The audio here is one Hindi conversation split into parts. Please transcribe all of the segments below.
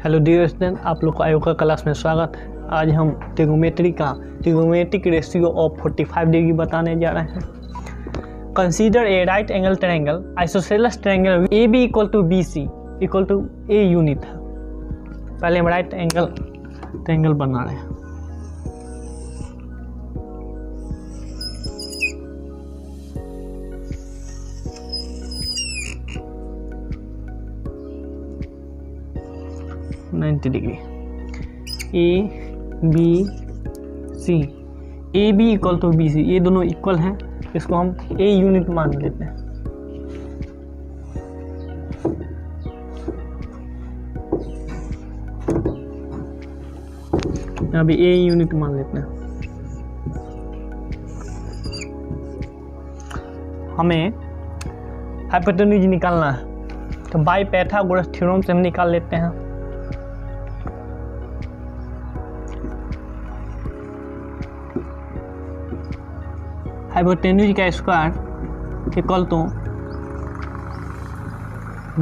हेलो डियर स्टूडेंट, आप लोग को आयोगा क्लास में स्वागत है। आज हम ट्रिगोनोमेट्रिक रेशियो ऑफ 45 डिग्री बताने जा रहे हैं। Consider a right angle triangle isosceles triangle A B equal to B C equal to a unit है। पहले हम राइट एंगल ट्रायंगल बना रहे हैं। Degree A B C, A B equal to B C, ये दोनों इक्वल हैं, इसको हम ए यूनिट मान लेते हैं। अभी ए यूनिट मान लेते हैं। हमें हाइपोटेन्यूज निकालना है, तो बाय पाइथागोरस थ्योरम से हम निकाल लेते हैं। हाइपोटेन्यूज का स्क्वायर इक्वल टू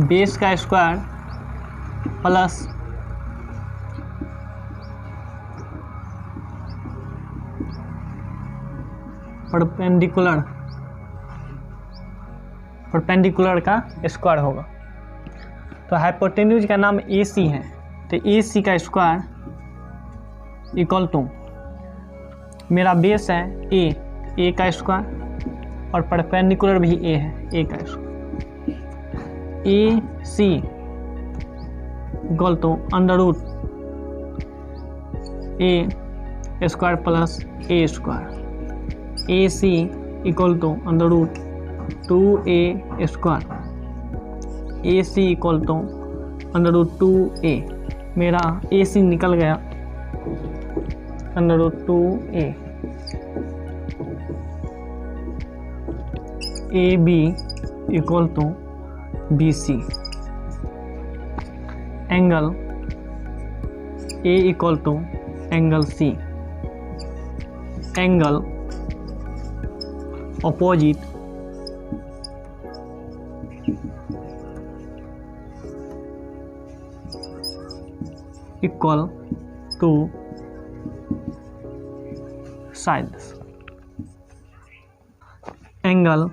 बेस का स्क्वायर प्लस परपेंडिकुलर का स्क्वायर होगा। तो हाइपोटेन्यूज का नाम ए सी है, तो ए सी का स्क्वायर इक्वल टू मेरा बेस है ए का स्क्वायर और परपेंडिकुलर भी ए है, ए का square. A C equal to under root A square plus A square. A C equal to under root 2a square. A C equal to under root 2a, मेरा ए सी निकल गया under root 2a। A B equal to B C, angle A equal to angle C, angle opposite equal to sides. Angle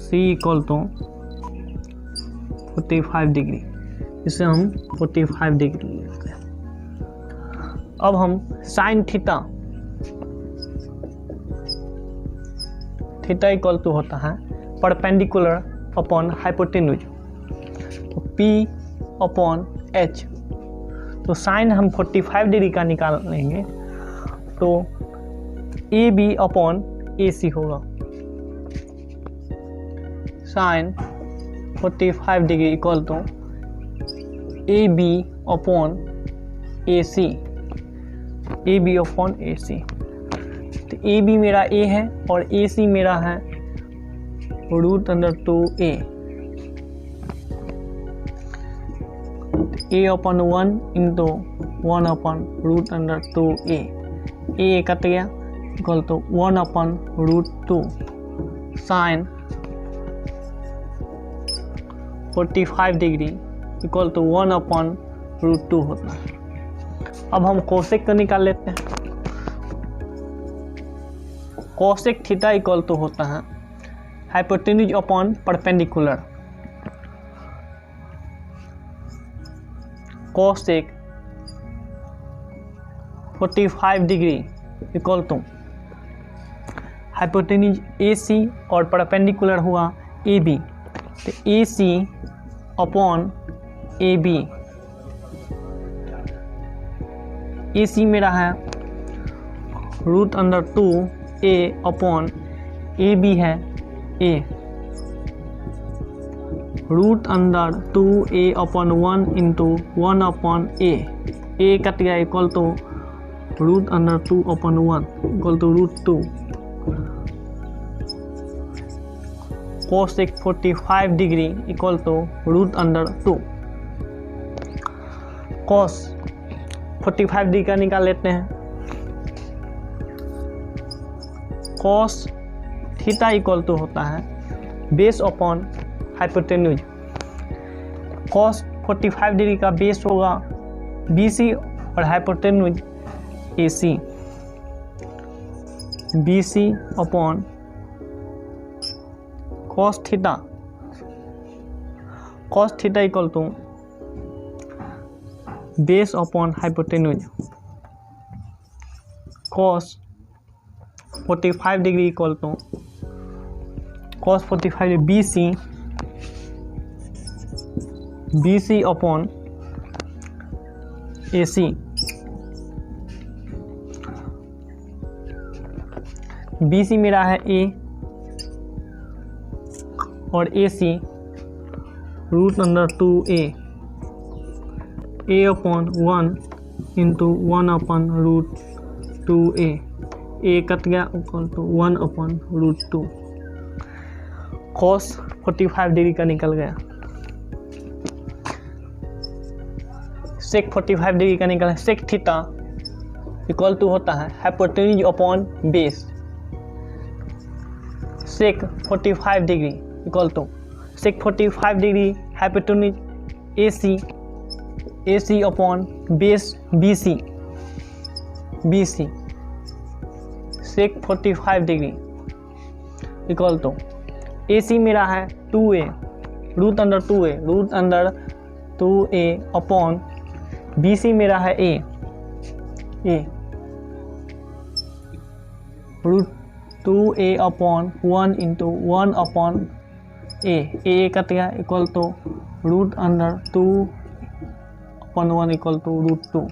C equal to 45 degree, इसे हम 45 डिग्री लेते हैं। अब हम साइन थीटा इक्वल टू होता है परपेंडिकुलर अपॉन हाइपोटेन्यूज, तो P अपॉन H। तो साइन हम 45 डिग्री का निकालेंगे, तो A B upon A C होगा। Sine 45 degree equal to A B upon A C, A B upon A C. तो ए बी मेरा ए है और ए सी मेरा है root under 2a। A upon 1 into 1 upon root under 2a, A cut गया equal to 1 upon root 2 sine 45 degree equal to 1 upon root 2 होता है। अब हम कोसेक को निकाल लेते हैं। कोसेक थीटा इक्वल टू होता है hypotenuse upon perpendicular. Cosec 45 degree equal to hypotenuse A C और परपेंडिकुलर हुआ ए बी, तो ए सी upon A B. A C मेरा है root under 2a upon A B है A, root under 2a upon 1 into 1 upon A cut गया equal to root under 2 upon 1 equal to root 2। Cosec 45 degree equal to root under 2। Cos 45 degree का निकाल लेते हैं। कॉस थीटा इक्वल टू होता है base upon hypotenuse. Cos 45 degree का बेस होगा BC और hypotenuse AC। BC upon cos theta, cos theta equal to base upon hypotenuse. Cos 45 degree equal to cos 45 BC upon AC। BC मेरा है A और AC root under 2A, A upon 1 into 1 upon root 2A, A cut गया equal to 1 upon root 2। Cos 45 degree का निकल गया, सेक 45 डिग्री का निकला। सेक थीटा इक्वल टू होता है hypotenuse upon base. Sec 45 degree equal to sec 45 degree hypotenuse AC upon base BC। Sec 45 degree equal to AC मेरा है 2A root under 2A upon BC मेरा है A root 2A upon 1 into 1 upon A cut गया equal to root under 2 upon 1 equal to root 2।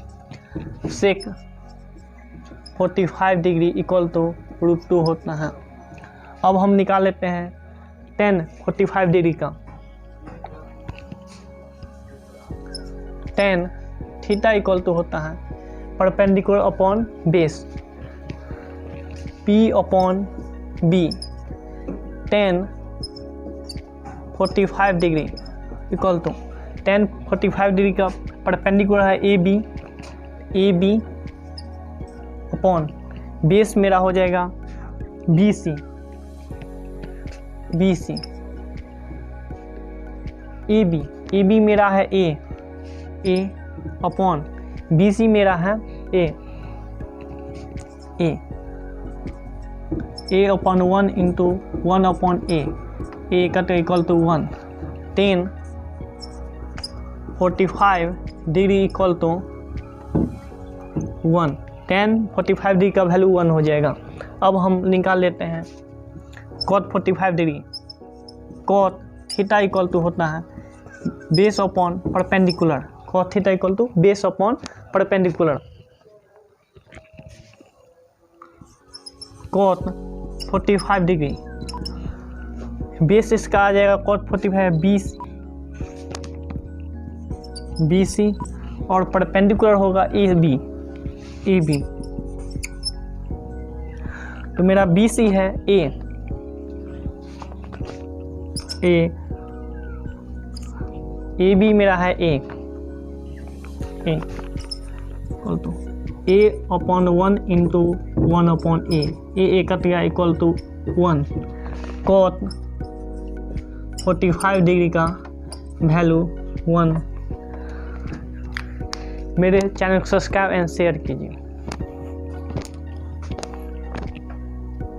Sec 45 degree equal to root 2 होता है। अब हम निकाल लेते हैं tan 45 डिग्री का। tan थीटा इक्वल टू होता है perpendicular upon base P upon B। tan 45 degree equal to tan 45 degree का परपेंडिकुलर है AB अपॉन बेस मेरा हो जाएगा BC। AB मेरा है A अपॉन BC मेरा है A upon 1 into 1 upon A cut equal to 1। tan 45 degree equal to 1। tan 45 degree का वैल्यू 1 हो जाएगा। अब हम निकाल लेते हैं cot 45 degree. cot theta equal to होता है base upon perpendicular. cot theta equal to base upon perpendicular. cot 45 degree base इसका आ जाएगा cot 45 BC और परपेंडिकुलर होगा AB। तो मेरा BC है A AB मेरा है A तो A upon 1 into 1 upon A cut गया इक्वल टू 1। cot 45 डिग्री का वैल्यू 1। मेरे चैनल को सब्सक्राइब एंड शेयर कीजिए।